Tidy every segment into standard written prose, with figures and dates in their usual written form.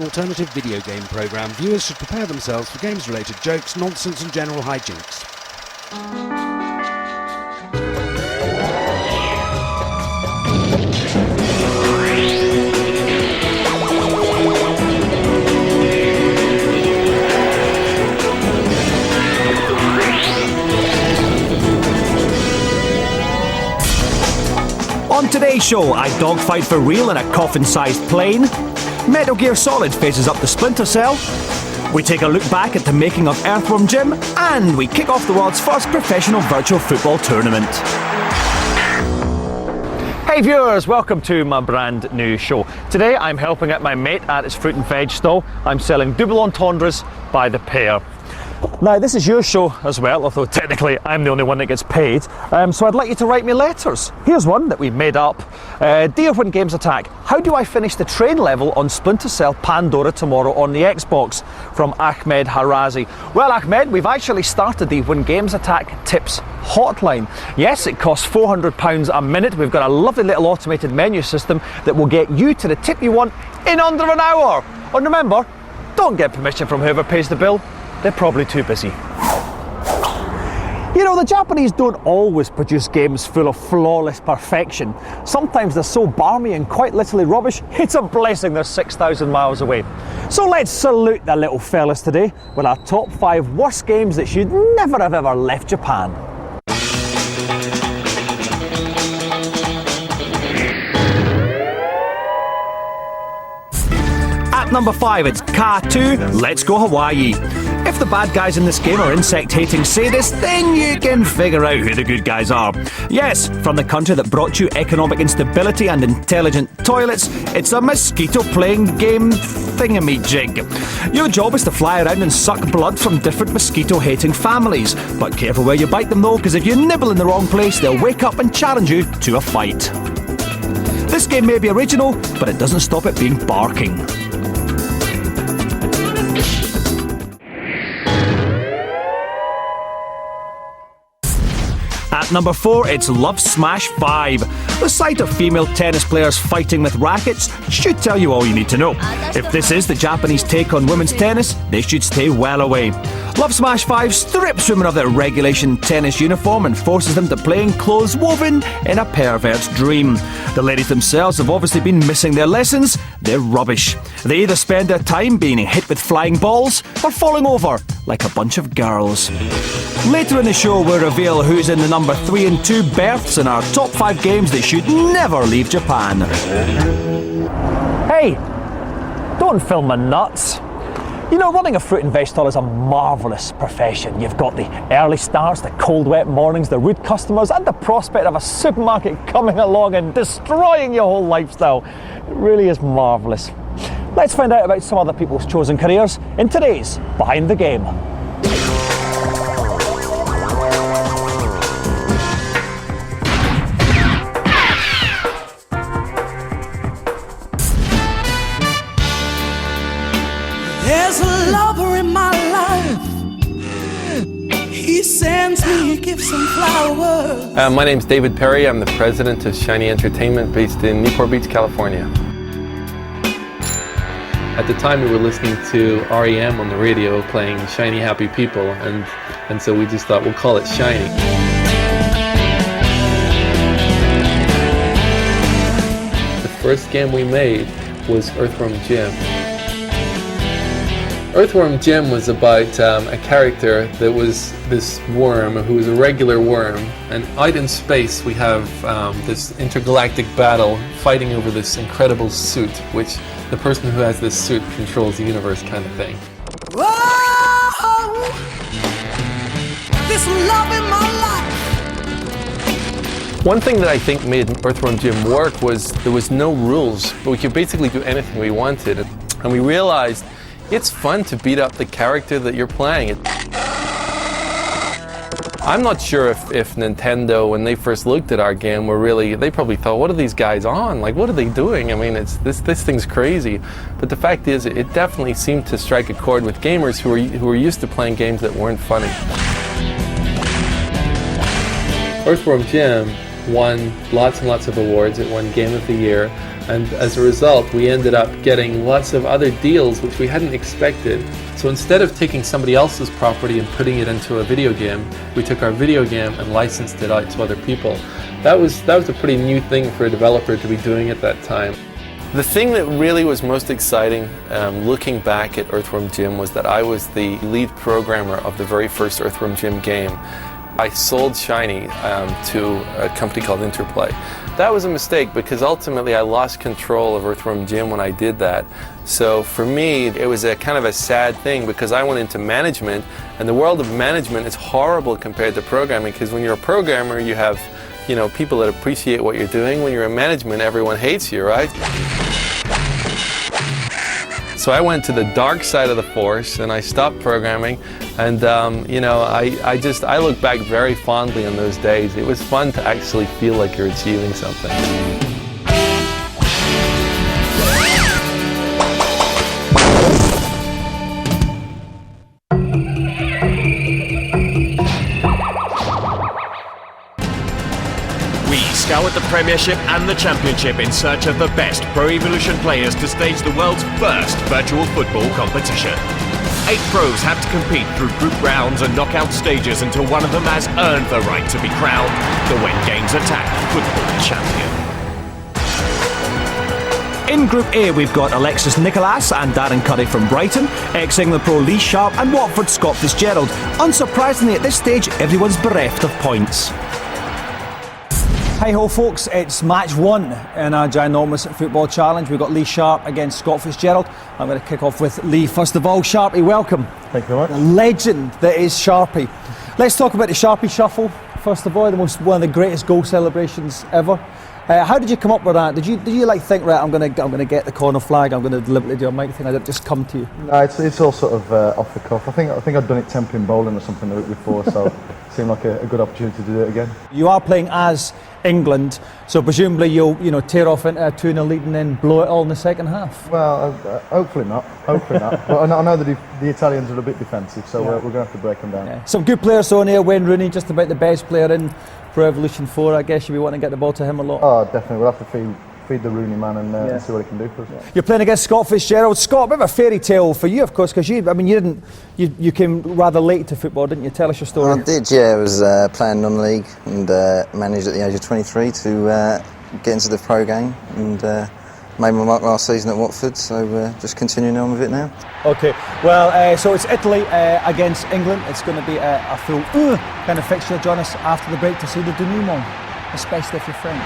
Alternative video game program, viewers should prepare themselves for games-related jokes, nonsense and general hijinks. On today's show, I dogfight for real in a coffin-sized plane. Metal Gear Solid faces up to Splinter Cell. We take a look back at the making of Earthworm Jim, and we kick off the world's first professional virtual football tournament. Hey viewers, welcome to my brand new show. Today I'm helping out my mate at his fruit and veg stall. I'm selling double entendres by the pair. Now this is your show as well, although technically I'm the only one that gets paid, so I'd like you to write me letters. Here's one that we made up. Dear When Games Attack, how do I finish the train level on Splinter Cell Pandora tomorrow on the Xbox? From Ahmed Harazi. Well Ahmed, we've actually started the When Games Attack Tips hotline. Yes, it costs £400 a minute. We've got a lovely little automated menu system that will get you to the tip you want in under an hour. And remember, don't get permission from whoever pays the bill. They're probably too busy. You know, the Japanese don't always produce games full of flawless perfection. Sometimes they're so barmy and quite literally rubbish, it's a blessing they're 6,000 miles away. So let's salute the little fellas today with our top 5 worst games that should never have ever left Japan. At number 5, it's Ka 2, Let's Go Hawaii. If the bad guys in this game are insect-hating sadists, then you can figure out who the good guys are. Yes, from the country that brought you economic instability and intelligent toilets, it's a mosquito-playing game thingamajig. Your job is to fly around and suck blood from different mosquito-hating families. But careful where you bite them though, because if you nibble in the wrong place, they'll wake up and challenge you to a fight. This game may be original, but it doesn't stop it being barking. At number 4, it's Love Smash 5. The sight of female tennis players fighting with rackets should tell you all you need to know. If this is the Japanese take on women's tennis, they should stay well away. Love Smash 5 strips women of their regulation tennis uniform and forces them to play in clothes woven in a pervert's dream. The ladies themselves have obviously been missing their lessons. They're rubbish. They either spend their time being hit with flying balls or falling over like a bunch of girls. Later in the show we'll reveal who's in the number 3 and 2 berths in our top 5 games that should never leave Japan. Hey, don't film my nuts. You know, running a fruit and veg stall is a marvellous profession. You've got the early starts, the cold wet mornings, the rude customers, and the prospect of a supermarket coming along and destroying your whole lifestyle. It really is marvellous. Let's find out about some other people's chosen careers in today's Behind the Game. There's a lover in my life. He sends me gifts and flowers. My name's David Perry. I'm the president of Shiny Entertainment based in Newport Beach, California. At the time we were listening to REM on the radio playing Shiny Happy People, and so we just thought we'll call it Shiny. The first game we made was Earthworm Jim. Earthworm Jim was about a character that was this worm who was a regular worm, and out in space we have this intergalactic battle fighting over this incredible suit, which the person who has this suit controls the universe kind of thing. Whoa, this love in my life. One thing that I think made Earthworm Jim work was there was no rules, but we could basically do anything we wanted, and we realized it's fun to beat up the character that you're playing. I'm not sure if Nintendo, when they first looked at our game, they probably thought, what are these guys on? Like, what are they doing? I mean, this thing's crazy. But the fact is, it definitely seemed to strike a chord with gamers who were used to playing games that weren't funny. Earthworm Jim won lots and lots of awards. It won Game of the Year. And as a result, we ended up getting lots of other deals which we hadn't expected. So instead of taking somebody else's property and putting it into a video game, we took our video game and licensed it out to other people. That was a pretty new thing for a developer to be doing at that time. The thing that really was most exciting looking back at Earthworm Jim was that I was the lead programmer of the very first Earthworm Jim game. I sold Shiny to a company called Interplay. That was a mistake because ultimately I lost control of Earthworm Jim when I did that. So for me, it was a kind of a sad thing because I went into management, and the world of management is horrible compared to programming, because when you're a programmer, you have, you know, people that appreciate what you're doing. When you're in management, everyone hates you, right? So I went to the dark side of the force and I stopped programming, and you know, I look back very fondly on those days. It was fun to actually feel like you're achieving something. We scoured the Premiership and the Championship in search of the best Pro Evolution players to stage the world's first virtual football competition. 8 pros have to compete through group rounds and knockout stages until one of them has earned the right to be crowned the When Games Attack Football Champion. In Group A, we've got Alexis Nicolas and Darren Curry from Brighton, ex-England pro Lee Sharp and Watford Scott Fitzgerald. Unsurprisingly, at this stage, everyone's bereft of points. Hi-ho folks, it's match 1 in our ginormous football challenge. We've got Lee Sharp against Scott Fitzgerald. I'm going to kick off with Lee first of all. Sharpie, welcome. Thank you very much. The legend that is Sharpie. Let's talk about the Sharpie Shuffle first of all, one of the greatest goal celebrations ever. How did you come up with that? Did you like think, right, I'm going to get the corner flag, I'm going to deliberately do a mic thing? I didn't just come to you? No, it's all sort of off the cuff. I think I'd done it 10-pin bowling or something the week before, so it seemed like a good opportunity to do it again. You are playing as England, so presumably you'll tear off into a 2-0 lead and then blow it all in the second half. Well, hopefully not. But I know that the Italians are a bit defensive, so we're going to have to break them down. Yeah. Some good players on here. Wayne Rooney, just about the best player in Pro Evolution 4. I guess you'll be wanting to get the ball to him a lot. Oh, definitely. We'll have to feed the Rooney man and see what he can do for us. You're playing against Scott Fitzgerald. Scott, a bit of a fairy tale for you, of course, because you came rather late to football, didn't you? Tell us your story. I did, yeah. I was playing non-league and managed at the age of 23 to get into the pro game, and made my mark last season at Watford, so just continuing on with it now. Okay, well, so it's Italy against England. It's going to be a full kind of fixture. Join us after the break to see the denouement, especially if you're French.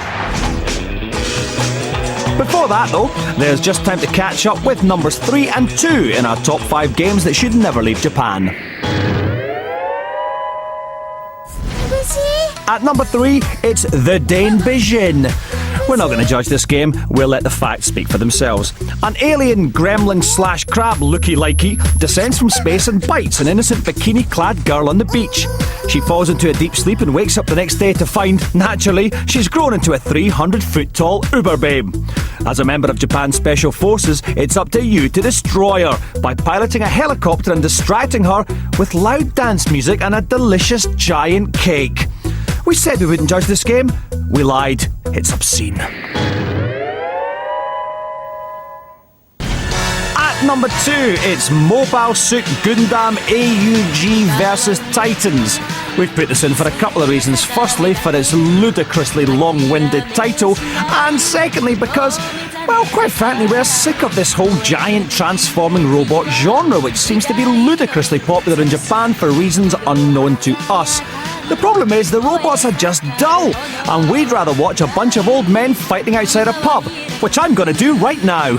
Before that though, there's just time to catch up with numbers 3 and 2 in our top 5 games that should never leave Japan. At number 3, it's the Dane Bijin. We're not going to judge this game, we'll let the facts speak for themselves. An alien gremlin / crab looky-likey descends from space and bites an innocent bikini-clad girl on the beach. She falls into a deep sleep and wakes up the next day to find, naturally, she's grown into a 300-foot-tall uber babe. As a member of Japan's Special Forces, it's up to you to destroy her by piloting a helicopter and distracting her with loud dance music and a delicious giant cake. We said we wouldn't judge this game. We lied. It's obscene. At number 2, it's Mobile Suit Gundam AUG versus Titans. We've put this in for a couple of reasons. Firstly, for its ludicrously long-winded title, and secondly, because, well, quite frankly, we're sick of this whole giant transforming robot genre, which seems to be ludicrously popular in Japan for reasons unknown to us. The problem is the robots are just dull, and we'd rather watch a bunch of old men fighting outside a pub, which I'm going to do right now.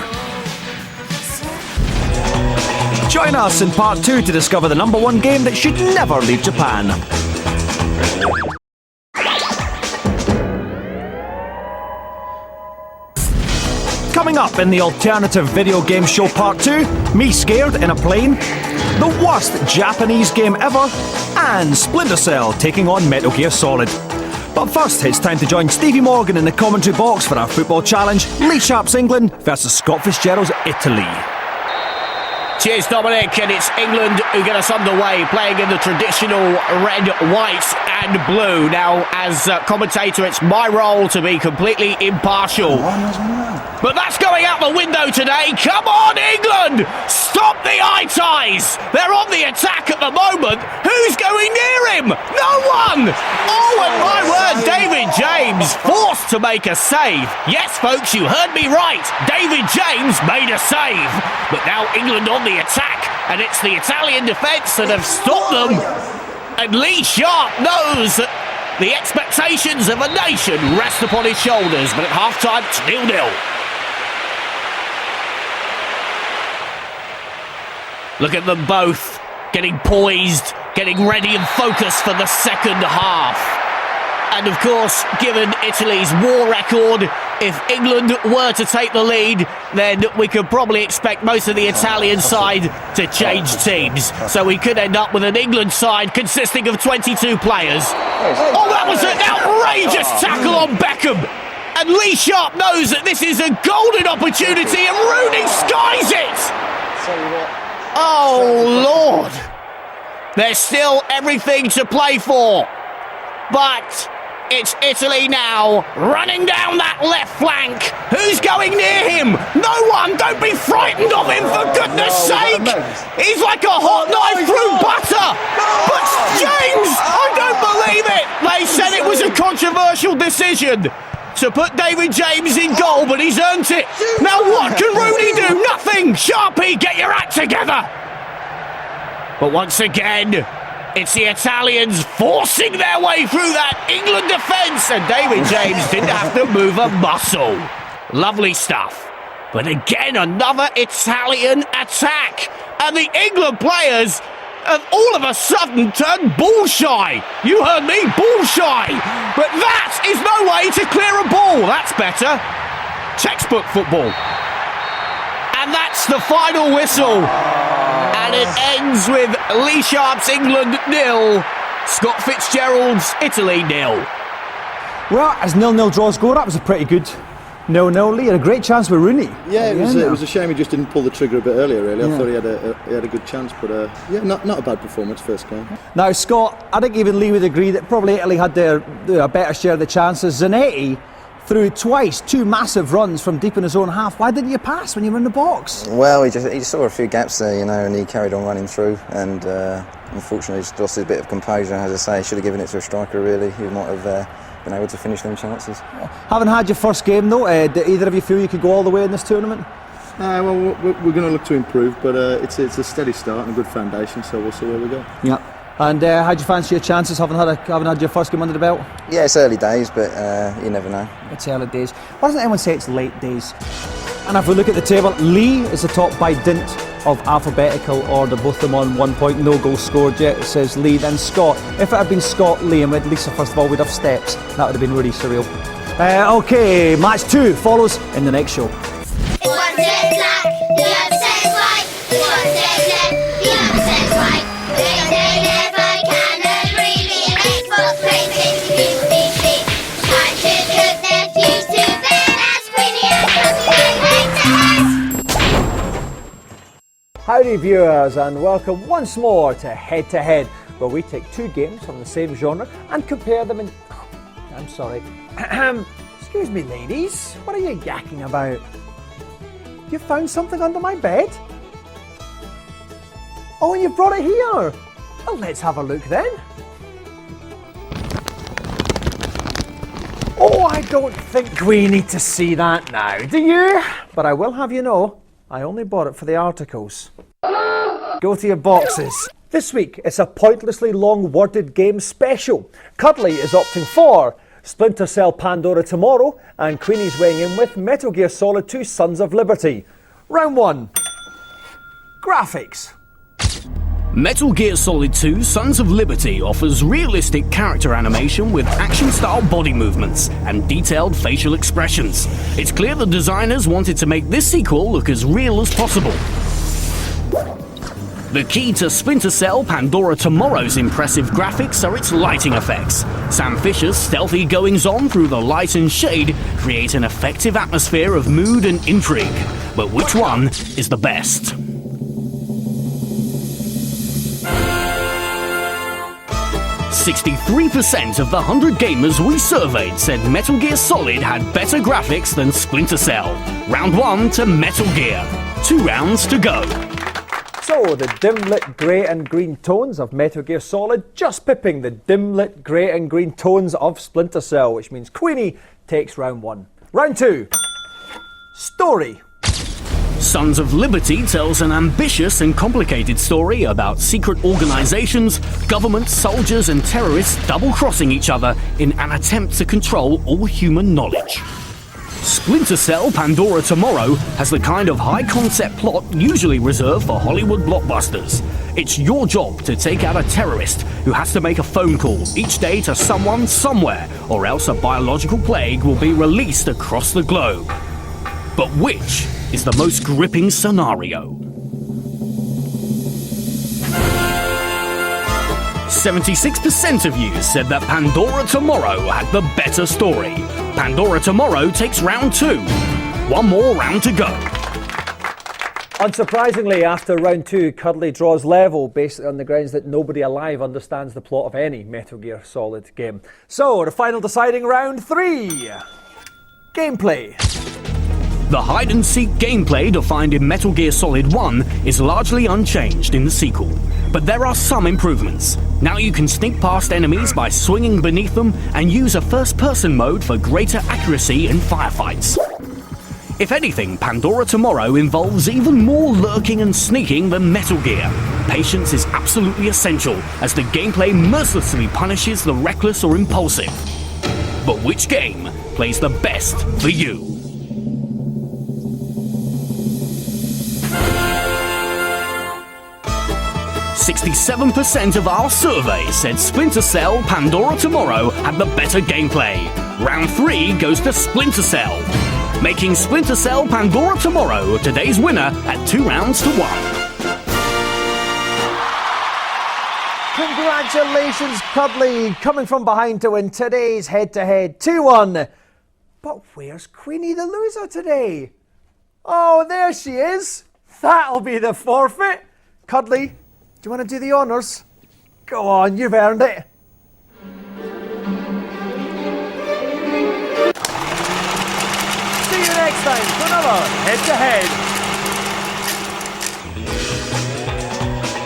Join us in part 2 to discover the number 1 game that should never leave Japan. Coming up in the alternative video game show part 2, me scared in a plane, the worst Japanese game ever, and Splinter Cell taking on Metal Gear Solid. But first, it's time to join Stevie Morgan in the commentary box for our football challenge, Lee Sharp's England versus Scott Fitzgerald's Italy. Cheers, Dominic, and it's England who get us underway, playing in the traditional red, white and blue. Now, as commentator, it's my role to be completely impartial. But that's going out the window today. Come on, England! Stop the eye ties! They're on the attack at the moment. Who's going near him? No one! Oh, and my word, David James forced to make a save. Yes, folks, you heard me right. David James made a save. But now England on the attack, and it's the Italian defence that have stopped them. And Lee Sharp knows that the expectations of a nation rest upon his shoulders. But at half-time, it's 0-0. Look at them both, getting poised, getting ready and focused for the second half. And of course, given Italy's war record, if England were to take the lead, then we could probably expect most of the Italian side to change teams. So we could end up with an England side consisting of 22 players. Oh, that was an outrageous tackle on Beckham. And Lee Sharp knows that this is a golden opportunity and Rooney skies it. Oh, Lord. There's still everything to play for. But it's Italy now, running down that left flank. Who's going near him? No one. Don't be frightened of him, for goodness sake. He's like a hot knife through butter. But James, I don't believe it. They said it was a controversial decision to put David James in goal, but he's earned it. Now what can Rooney do? Nothing. Sharpie, get your act together. But once again, it's the Italians forcing their way through that England defence, and David James didn't have to move a muscle. Lovely stuff. But again, another Italian attack, and the England players have all of a sudden turned ball shy. You heard me, ball shy. But that is no way to clear a ball. That's better. Textbook football. And that's the final whistle. And it ends with Lee Sharp's England 0, Scott Fitzgerald's Italy 0. Well, as 0-0 draws go, that was a pretty good 0-0. Lee had a great chance with Rooney. Yeah, it was a shame he just didn't pull the trigger a bit earlier, really. I thought he had a good chance, but yeah, not a bad performance first game. Now, Scott, I think even Lee would agree that probably Italy had their better share of the chances. Zanetti threw twice, 2 massive runs from deep in his own half. Why didn't you pass when you were in the box? Well, he just saw a few gaps there, and he carried on running through, and unfortunately just lost a bit of composure. As I say, he should have given it to a striker, really, who might have been able to finish them chances. Having had your first game, though, do either of you feel you could go all the way in this tournament? Well, we're going to look to improve, but it's a steady start and a good foundation, so we'll see where we go. Yeah. And how do you fancy your chances, having had your first game under the belt? Yeah, it's early days, but you never know. It's early days. Why doesn't anyone say it's late days? And if we look at the table, Lee is the top by dint of alphabetical order, both of them on 1 point, no goals scored yet. It says Lee, then Scott. If it had been Scott, Lee and Lisa, first of all, we'd have steps. That would have been really surreal. Okay, match 2 follows in the next show. One says black, the other says white. One says left, the other says right. They never can agree. The Xbox plays 50-50. Time to cook their fuse to their last Howdy viewers, and welcome once more to Head to Head, where we take 2 games from the same genre and compare them in... I'm sorry. Excuse me, ladies. What are you yakking about? You found something under my bed? Oh, and you brought it here. Well, let's have a look then. Oh, I don't think we need to see that now, do you? But I will have you know, I only bought it for the articles. Go to your boxes. This week, it's a pointlessly long worded game special. Cuddly is opting for Splinter Cell Pandora Tomorrow, and Queenie's weighing in with Metal Gear Solid 2 Sons of Liberty. Round 1. Graphics. Metal Gear Solid 2 Sons of Liberty offers realistic character animation with action-style body movements and detailed facial expressions. It's clear the designers wanted to make this sequel look as real as possible. The key to Splinter Cell Pandora Tomorrow's impressive graphics are its lighting effects. Sam Fisher's stealthy goings-on through the light and shade create an effective atmosphere of mood and intrigue. But which one is the best? 63% of the 100 gamers we surveyed said Metal Gear Solid had better graphics than Splinter Cell. Round 1 to Metal Gear. 2 rounds to go. So, the dim-lit grey and green tones of Metal Gear Solid just pipping the dim-lit grey and green tones of Splinter Cell, which means Queenie takes round 1. Round 2. Story. Sons of Liberty tells an ambitious and complicated story about secret organizations, governments, soldiers and terrorists double-crossing each other in an attempt to control all human knowledge. Splinter Cell Pandora Tomorrow has the kind of high-concept plot usually reserved for Hollywood blockbusters. It's your job to take out a terrorist who has to make a phone call each day to someone somewhere, or else a biological plague will be released across the globe. But which is the most gripping scenario? 76% of you said that Pandora Tomorrow had the better story. Pandora Tomorrow takes round 2. One more round to go. Unsurprisingly, after round 2, Cuddly draws level, based on the grounds that nobody alive understands the plot of any Metal Gear Solid game. So, the final deciding round 3. Gameplay. The hide-and-seek gameplay defined in Metal Gear Solid 1 is largely unchanged in the sequel, but there are some improvements. Now you can sneak past enemies by swinging beneath them and use a first-person mode for greater accuracy in firefights. If anything, Pandora Tomorrow involves even more lurking and sneaking than Metal Gear. Patience is absolutely essential, as the gameplay mercilessly punishes the reckless or impulsive. But which game plays the best for you? 67% of our survey said Splinter Cell Pandora Tomorrow had the better gameplay. Round 3 goes to Splinter Cell, making Splinter Cell Pandora Tomorrow today's winner at 2 rounds to 1. Congratulations, Cuddly, coming from behind to win today's head-to-head 2-1. But where's Queenie the loser today? Oh, there she is. That'll be the forfeit. Cuddly, do you want to do the honours? Go on, you've earned it. See you next time for another head-to-head.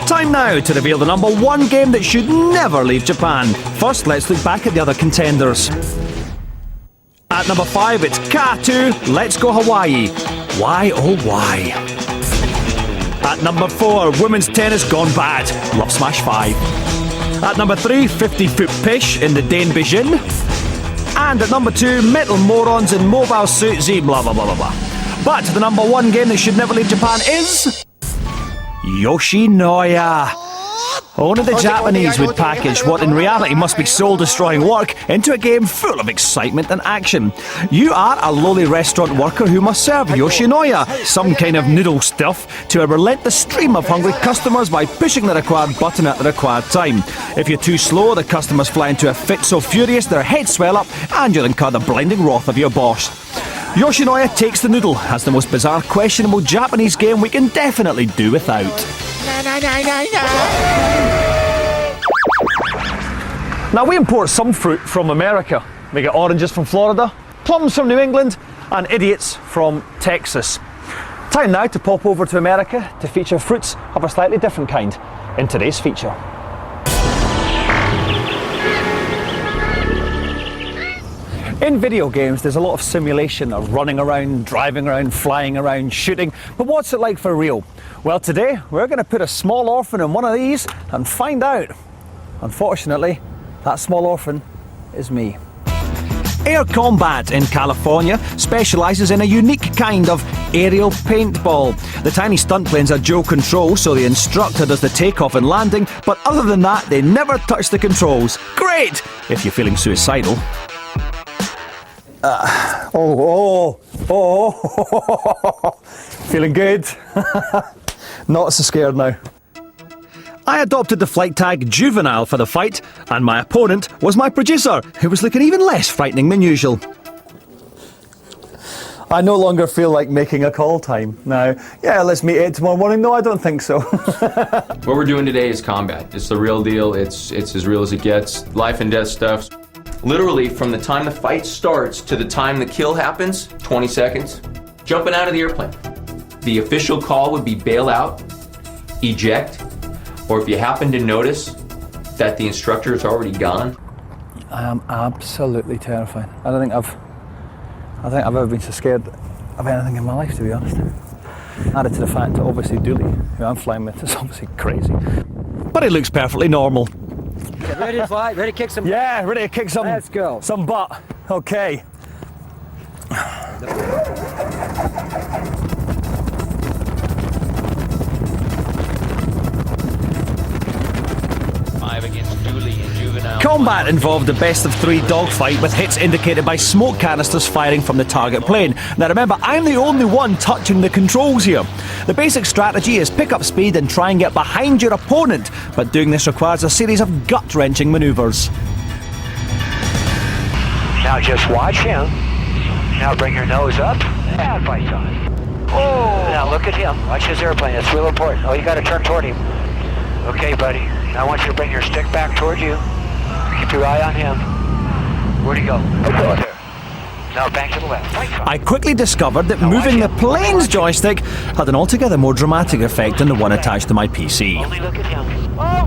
Time now to reveal the number 1 game that should never leave Japan. First, let's look back at the other contenders. At number 5, it's Ka2, Let's Go Hawaii. Why, oh why? At number 4, Women's Tennis Gone Bad, Love Smash 5. At number 3, 50 Foot Pish in the Dane Bijin. And at number 2, Metal Morons in Mobile Suit Z, blah blah blah blah blah. But the number 1 game that should never leave Japan is Yoshinoya. Only the Japanese would package what in reality must be soul-destroying work into a game full of excitement and action. You are a lowly restaurant worker who must serve Yoshinoya, some kind of noodle stuff, to a relentless stream of hungry customers by pushing the required button at the required time. If you're too slow, the customers fly into a fit so furious their heads swell up and you'll incur the blinding wrath of your boss. Yoshinoya Takes the Noodle has the most bizarre, questionable Japanese game we can definitely do without. Now, we import some fruit from America. We get oranges from Florida, plums from New England, and idiots from Texas. Time now to pop over to America to feature fruits of a slightly different kind in today's feature. In video games, there's a lot of simulation of running around, driving around, flying around, shooting. But what's it like for real? Well, today we're going to put a small orphan in one of these and find out. Unfortunately, that small orphan is me. Air Combat in California specialises in a unique kind of aerial paintball. The tiny stunt planes are dual control, so the instructor does the takeoff and landing, but other than that, they never touch the controls. Great! If you're feeling suicidal. Feeling good? Not so scared now. I adopted the flight tag Juvenile for the fight, and my opponent was my producer, who was looking even less frightening than usual. I no longer feel like making a call time now. Yeah, let's meet 8 tomorrow morning. No, I don't think so. What we're doing today is combat. It's the real deal. It's as real as it gets. Life and death stuff. Literally, from the time the fight starts to the time the kill happens, 20 seconds, jumping out of the airplane. The official call would be bail out, eject, or if you happen to notice that the instructor is already gone. I am absolutely terrified. I don't think I've ever been so scared of anything in my life, to be honest. Added to the fact that obviously Dooley, who I'm flying with, is obviously crazy. But he looks perfectly normal. Okay, ready to fly? Ready to kick some? Yeah, ready to kick some. Let's go. Some butt. Okay. Combat involved a best-of-3 dogfight with hits indicated by smoke canisters firing from the target plane. Now remember, I'm the only one touching the controls here. The basic strategy is pick up speed and try and get behind your opponent, but doing this requires a series of gut-wrenching manoeuvres. Now just watch him. Now bring your nose up and bites on it. Oh! Now look at him. Watch his airplane. It's real important. Oh, you got to turn toward him. Okay, buddy. Now I want you to bring your stick back toward you. Keep your eye on him. Where'd he go? Right there. Now back to the left. I quickly discovered that moving the plane's joystick had an altogether more dramatic effect than the one attached to my PC. Only look at him. Oh!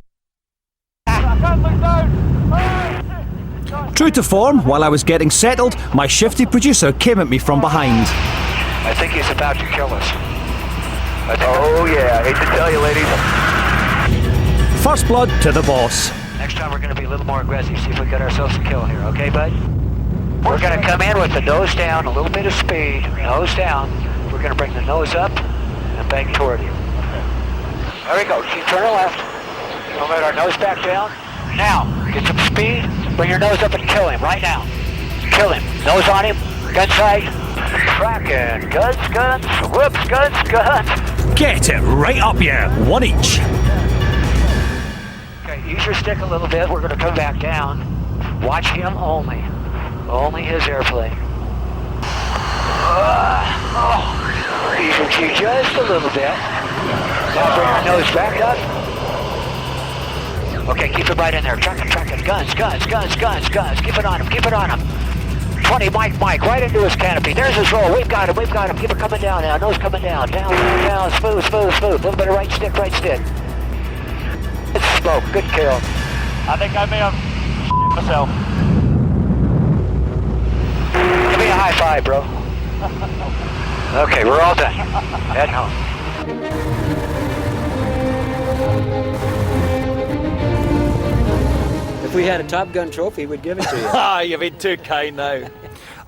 True to form, while I was getting settled, my shifty producer came at me from behind. I think he's about to kill us. Oh yeah, I hate to tell you, ladies. First blood to the boss. Next time we're going to be a little more aggressive, see if we get ourselves a kill here, okay, bud? We're going to come in with the nose down, a little bit of speed, nose down. We're going to bring the nose up and bang toward you. There we go. Keep turning left. We'll let our nose back down. Now, get some speed. Bring your nose up and kill him right now. Kill him. Nose on him. Gun sight. Tracking. Guns, guns. Whoops, guns, guns. Get it right up, yeah. One each. Okay, use your stick a little bit. We're going to come back down. Watch him only. Only his airplane. Ease your cheek just a little bit. Now bring your nose back up. Okay, keep it right in there. Tracking, tracking. Guns, guns, guns, guns, guns. Keep it on him, keep it on him. 20, Mike, right into his canopy. There's his roll. We've got him, we've got him. Keep it coming down now. Nose coming down. Down, down. Smooth, smooth, smooth. A little bit of right stick, right stick. It's smoke. Good kill. I think I may have myself. Give me a high five, bro. Okay, we're all done. Head home. If we had a Top Gun trophy, we'd give it to you. Ah, you've been too kind now.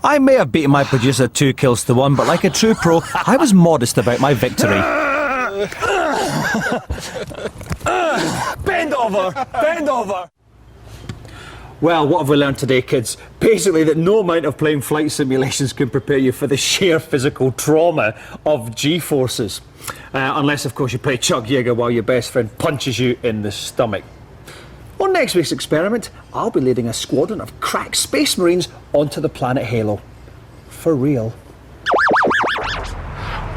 I may have beaten my producer 2 kills to 1, but like a true pro, I was modest about my victory. Bend over! Bend over! Well, what have we learned today, kids? Basically that no amount of playing flight simulations can prepare you for the sheer physical trauma of G-forces. Unless, of course, you play Chuck Yeager while your best friend punches you in the stomach. On next week's experiment, I'll be leading a squadron of crack space marines onto the planet Halo. For real.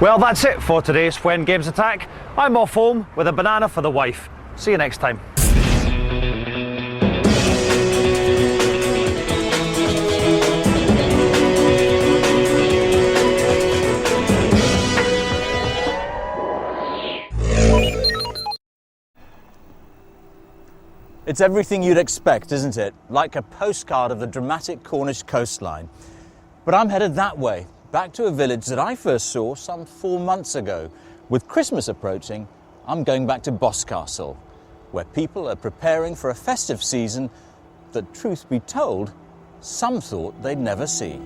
Well, that's it for today's When Games Attack. I'm off home with a banana for the wife. See you next time. It's everything you'd expect, isn't it? Like a postcard of the dramatic Cornish coastline. But I'm headed that way, back to a village that I first saw some 4 months ago. With Christmas approaching, I'm going back to Boscastle, where people are preparing for a festive season that, truth be told, some thought they'd never see.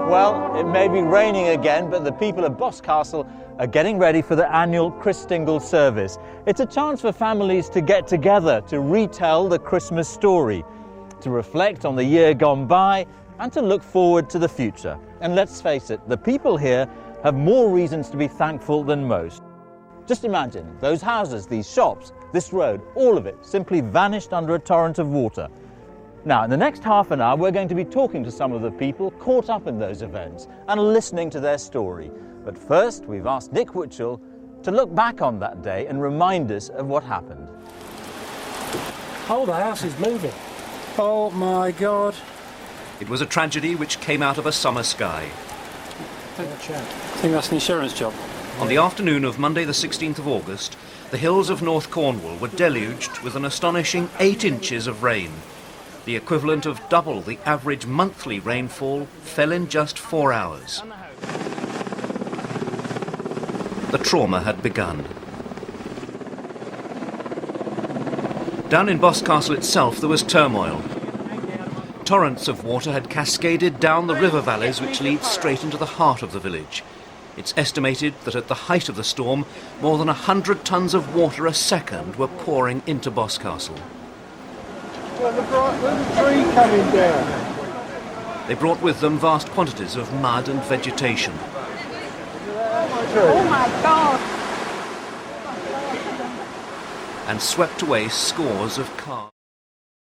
Well, it may be raining again, but the people of Boscastle are getting ready for the annual Christingle service. It's a chance for families to get together, to retell the Christmas story, to reflect on the year gone by, and to look forward to the future. And let's face it, the people here have more reasons to be thankful than most. Just imagine those houses, these shops, this road, all of it simply vanished under a torrent of water. Now, in the next half an hour, we're going to be talking to some of the people caught up in those events and listening to their story. But first, we've asked Nick Witchell to look back on that day and remind us of what happened. Oh, the house is moving. Oh, my God. It was a tragedy which came out of a summer sky. I think that's an insurance job. On the afternoon of Monday the 16th of August, the hills of North Cornwall were deluged with an astonishing 8 inches of rain. The equivalent of double the average monthly rainfall fell in just 4 hours. The trauma had begun. Down in Boscastle itself there was turmoil. Torrents of water had cascaded down the river valleys which lead straight into the heart of the village. It's estimated that at the height of the storm, more than 100 tons of water a second were pouring into Boscastle. Well, the tree coming down. They brought with them vast quantities of mud and vegetation. Oh my God! And swept away scores of cars.